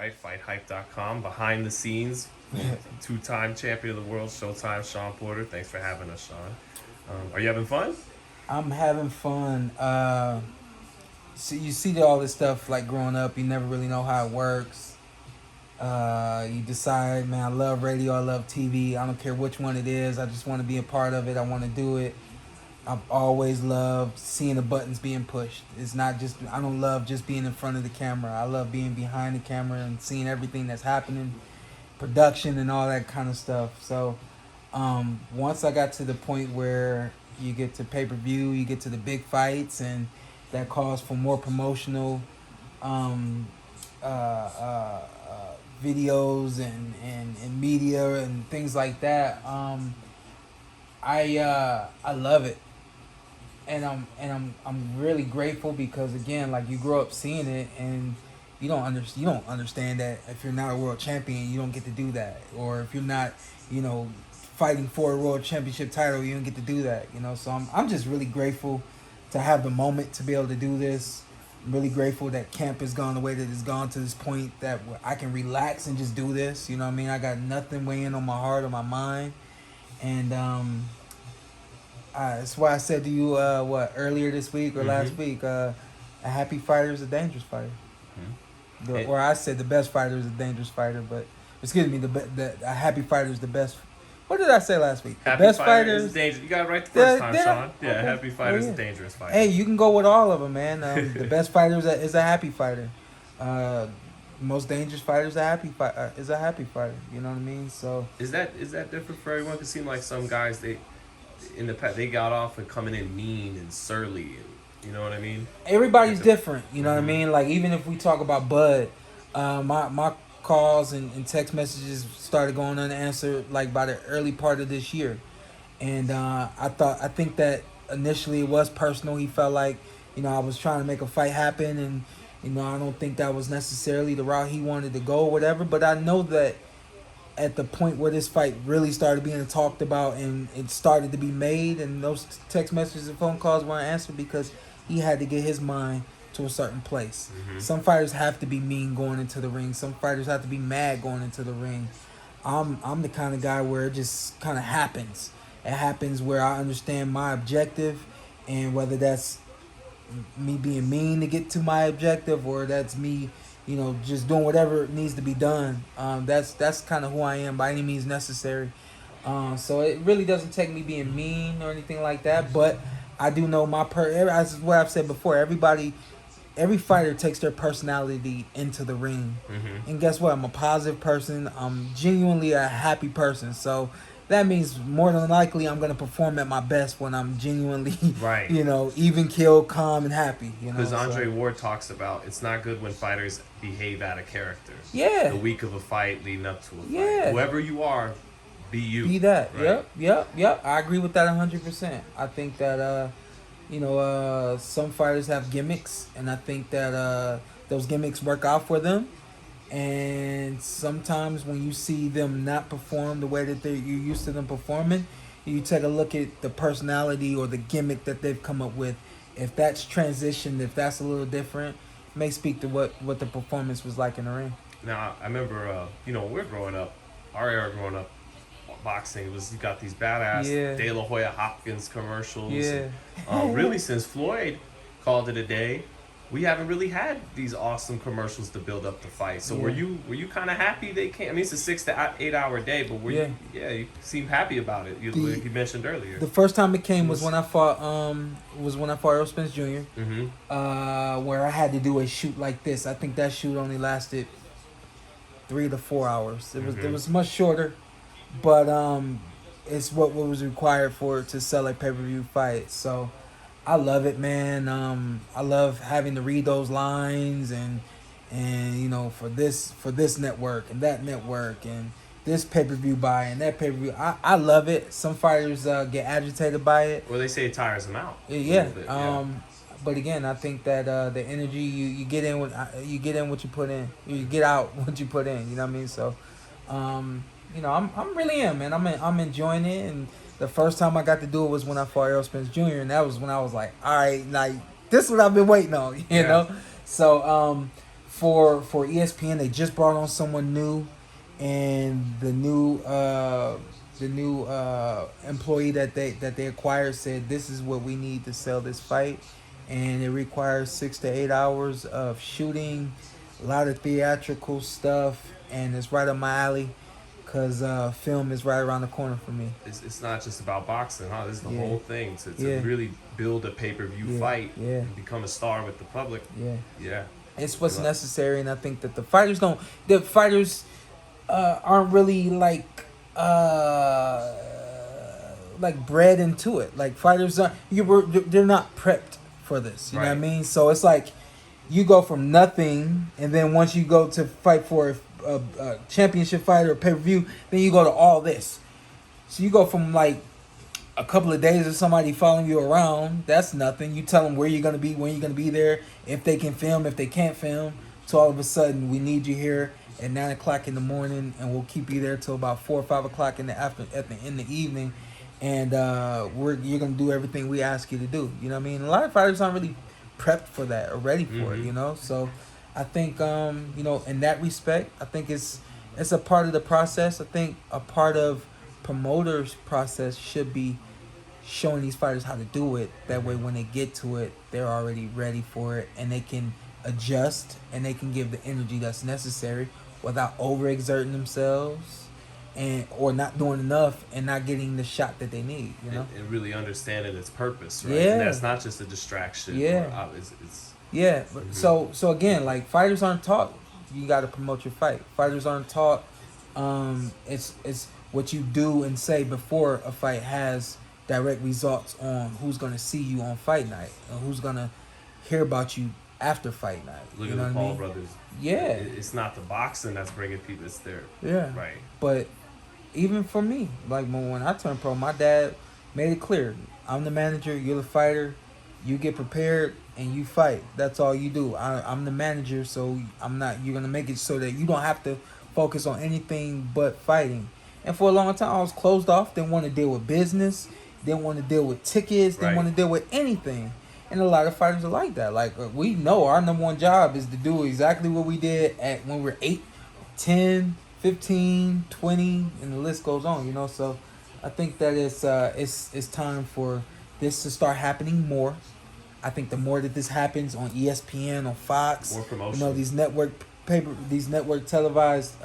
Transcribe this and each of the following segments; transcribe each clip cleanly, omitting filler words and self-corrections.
right? FightHype.com, behind the scenes, two-time champion of the world, Showtime, Shawn Porter. Thanks for having us, Shawn. Are you having fun? I'm having fun. So you see all this stuff like growing up, you never really know how it works. You decide, man, I love radio, I love TV. I don't care which one it is. I just want to be a part of it. I want to do it. I've always loved seeing the buttons being pushed. It's not just, I don't love just being in front of the camera. I love being behind the camera and seeing everything that's happening, production and all that kind of stuff. So once I got to the point where you get to pay-per-view, you get to the big fights, and that calls for more promotional um, uh, uh, videos and media and things like that. I love it, and I'm really grateful because again, like you grow up seeing it, and you don't understand that if you're not a world champion, you don't get to do that, or if you're not, you know, fighting for a world championship title, you don't get to do that, you know. So I'm just really grateful to have the moment to be able to do this. I'm really grateful that camp has gone the way that it's gone to this point that I can relax and just do this. You know what I mean? I got nothing weighing on my heart or my mind, and that's why I said to you, earlier this week or last week, a happy fighter is a dangerous fighter. Or I said the best fighter is a dangerous fighter, but excuse me, a happy fighter is the best. What did I say last week? Happy The best fighter fighter is dangerous. You got it right the first time, Shawn. Yeah, okay. happy fighter is a dangerous fighter. Hey, you can go with all of them, man. The best fighter is a happy fighter. Most dangerous fighter is a happy fighter. You know what I mean? So is that different for everyone? It seems like some guys in the past they got off with coming in mean and surly, and you know what I mean. Everybody's different. You know what I mean? Like even if we talk about Bud, my calls and text messages started going unanswered like by the early part of this year, and I think that initially it was personal. He felt like, you know, I was trying to make a fight happen, and you know, I don't think that was necessarily the route he wanted to go or whatever. But I know that at the point where this fight really started being talked about and it started to be made, and those text messages and phone calls weren't answered because he had to get his mind to a certain place. Some fighters have to be mean going into the ring. Some fighters have to be mad going into the ring. I'm the kind of guy where it just kind of happens. It happens where I understand my objective, and whether that's me being mean to get to my objective or that's me, you know, just doing whatever needs to be done. That's kind of who I am by any means necessary. So it really doesn't take me being mean or anything like that, but I do know as what I've said before, every fighter takes their personality into the ring. And guess what? I'm a positive person. I'm genuinely a happy person. So that means more than likely I'm going to perform at my best when I'm genuinely, Right. you know, even keel, calm, and happy. You know, Because Andre Ward talks about it's not good when fighters behave out of character. Yeah. The week of a fight leading up to a fight. Yeah. Whoever you are, be you. Be that. Right? Yep. I agree with that 100%. I think that some fighters have gimmicks, and I think that those gimmicks work out for them. And sometimes when you see them not perform the way that you're used to them performing, you take a look at the personality or the gimmick that they've come up with. If that's transitioned, if that's a little different, it may speak to what the performance was like in the ring. Now, I remember, when we're growing up, our era growing up, boxing was you got these badass De La Hoya Hopkins commercials. Yeah. And, really, since Floyd called it a day, we haven't really had these awesome commercials to build up the fight. So were you kind of happy they came? I mean, it's a 6 to 8 hour day, but you seem happy about it. Like you mentioned earlier. The first time it came was when I fought Earl Spence Jr. Where I had to do a shoot like this. I think that shoot only lasted 3 to 4 hours. It was much shorter, but it's what was required for it to sell a pay-per-view fight. So I love it, man. I love having to read those lines and you know, for this network and that network and this pay-per-view buy and that pay-per-view. I love it. Some fighters get agitated by it. Well, they say it tires them out. Yeah. But again, I think that the energy you get in what you put in. You get out what you put in. You know what I mean? So, you know, I'm really man. I'm enjoying it. And the first time I got to do it was when I fought Earl Spence Jr. And that was when I was like, all right, like this is what I've been waiting on. You know. So for ESPN, they just brought on someone new, and the new employee that they acquired said this is what we need to sell this fight, and it requires 6 to 8 hours of shooting, a lot of theatrical stuff, and it's right up my alley. Cause film is right around the corner for me. It's not just about boxing, huh? This is the whole thing to Yeah. really build a pay-per-view fight and become a star with the public. Yeah. It's what's necessary, and I think that the fighters aren't really like bred into it. Like fighters are they're not prepped for this. You know what I mean? So it's like you go from nothing, and then once you go to fight for a championship fight or a pay-per-view, then you go to all this. So you go from like a couple of days of somebody following you around, that's nothing. You tell them where you're going to be, when you're going to be there, if they can film, if they can't film. So all of a sudden, we need you here at 9 o'clock in the morning, and we'll keep you there till about 4 or 5 o'clock in the evening. And you're going to do everything we ask you to do. You know what I mean? A lot of fighters aren't really prepped for that or ready for it, you know? So I think, in that respect, I think it's a part of the process. I think a part of promoters' process should be showing these fighters how to do it. That way, when they get to it, they're already ready for it, and they can adjust, and they can give the energy that's necessary without overexerting themselves or not doing enough and not getting the shot that they need. You know, and really understanding its purpose, right? Yeah. And that's not just a distraction. Yeah. It's yeah. So again, like fighters aren't taught you got to promote your fight. Fighters aren't taught. It's what you do and say before a fight has direct results on who's gonna see you on fight night and who's gonna hear about you after fight night. Look you know at the what I Paul mean? brothers. Yeah. It's not the boxing that's bringing people. It's their right. But even for me, like when I turned pro, my dad made it clear: I'm the manager, you're the fighter. You get prepared and you fight. That's all you do. I'm the manager, so I'm not. You're gonna make it so that you don't have to focus on anything but fighting. And for a long time, I was closed off. Didn't want to deal with business. Didn't want to deal with tickets. Didn't want to deal with anything. And a lot of fighters are like that. Like, we know our number one job is to do exactly what we did when we were 8, 10, 15, 20, and the list goes on, you know? So I think that it's time for this to start happening more. I think the more that this happens on ESPN, on Fox, more promotion. you know, these network televised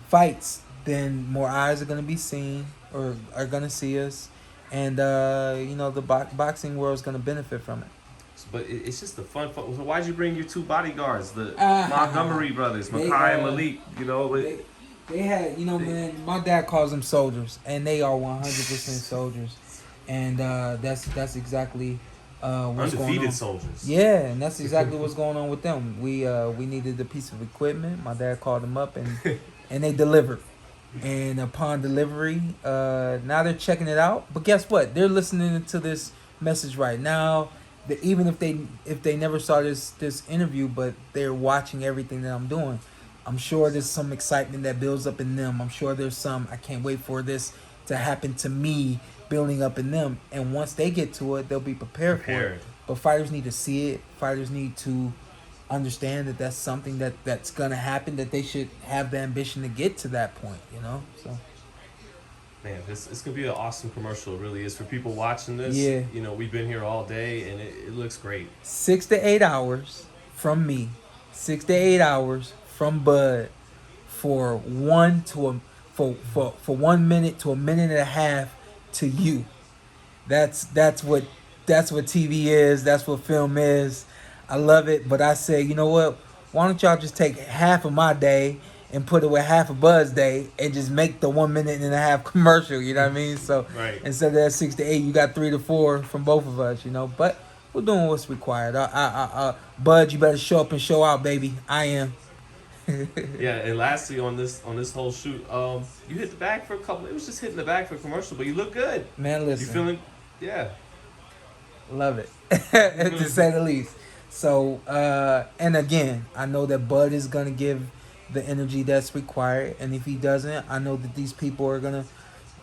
fights, then more eyes are going to be seen or are going to see us. And, the boxing world is going to benefit from it. But it's just the fun. So why'd you bring your two bodyguards, the Montgomery brothers, Makai and Malik? You know, they had, man, my dad calls them soldiers, and they are 100% soldiers. And that's exactly what's going on. Undefeated soldiers. Yeah, and that's exactly what's going on with them. We needed a piece of equipment. My dad called them up, and they delivered. And upon delivery, now they're checking it out. But guess what? They're listening to this message right now. Even if they never saw this interview, but they're watching everything that I'm doing. I'm sure there's some excitement that builds up in them. I'm sure there's some, I can't wait for this to happen to me, building up in them. And once they get to it, they'll be prepared for it. But fighters need to see it. Fighters need to understand that that's something that's gonna happen, that they should have the ambition to get to that point, you know. So man, it's gonna be an awesome commercial. It really is for people watching this. Yeah, we've been here all day and it looks great. 6 to 8 hours from me, 6 to 8 hours from Bud, for 1 minute to a minute and a half to you. That's what TV is. That's what film is. I love it, but I say, you know what? Why don't y'all just take half of my day and put it with half of Bud's day and just make the 1 minute and a half commercial, you know what I mean? So instead of that 6 to 8, you got 3 to 4 from both of us, you know? But we're doing what's required. Bud, you better show up and show out, baby. I am. Yeah, and lastly on this whole shoot, you hit the bag for a couple. It was just hitting the bag for a commercial, but you look good. Man, listen. You feeling? Yeah. Love it, to say the least. So, and again, I know that Bud is going to give the energy that's required. And if he doesn't, I know that these people are going to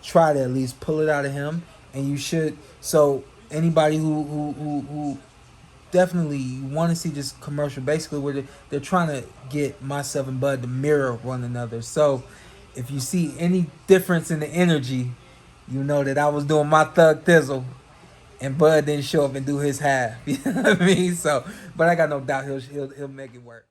try to at least pull it out of him. And you should. So anybody who definitely want to see this commercial. Basically, where they're trying to get myself and Bud to mirror one another. So, if you see any difference in the energy, you know that I was doing my thug Dizzle, and Bud didn't show up and do his half. You know what I mean? So, but I got no doubt he'll make it work.